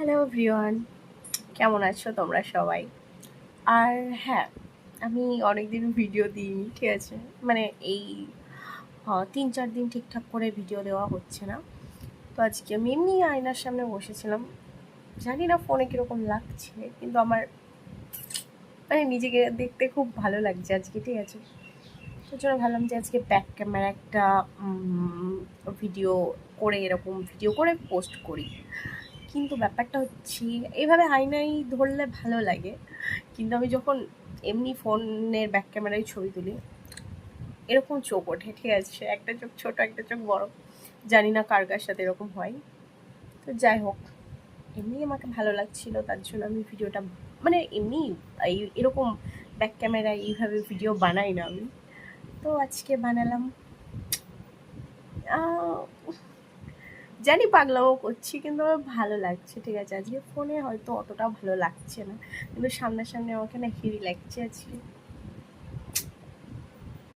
Hello everyone, কেমন আছো তোমরা সবাই? আর হ্যাঁ, আমি অনেকদিন ভিডিও দিইনি, ঠিক আছে? মানে এই 3-4 দিন ঠিকঠাক করে ভিডিও দেওয়া হচ্ছে না। তো আজকে আমি এমনি আয়নার সামনে বসেছিলাম। জানি না ফোনে কীরকম লাগছে, কিন্তু আমার মানে নিজেকে দেখতে খুব ভালো লাগছে আজকে, ঠিক আছে? সেই জন্য ভাবলাম যে আজকে ব্যাক ক্যামেরা একটা ভিডিও করে এরকম ভিডিও করে পোস্ট করি। কিন্তু ব্যাপারটা হচ্ছে এইভাবে আয়নায় ধরলে ভালো লাগে, কিন্তু আমি যখন এমনি ফোনের ব্যাক ক্যামেরায় ছবি তুলি এরকম চোখ ওঠে, ঠিক আছে? একটা চোখ ছোট, একটা চোখ বড়। জানি না কার কার সাথে এরকম হয়। তো যাই হোক, এমনি আমাকে ভালো লাগছিল, তার জন্য আমি ভিডিওটা মানে এমনি এরকম ব্যাক ক্যামেরায় এইভাবে ভিডিও বানাই না আমি। তো আজকে বানালাম। জানি পাগলামো করছি, কিন্তু আমার ভালো লাগছে, ঠিক আছে? আজকে ফোনে হয়তো অতটা ভালো লাগছে না, কিন্তু সামনাসামনি আমাকে না হেভি লাগছে আজকে।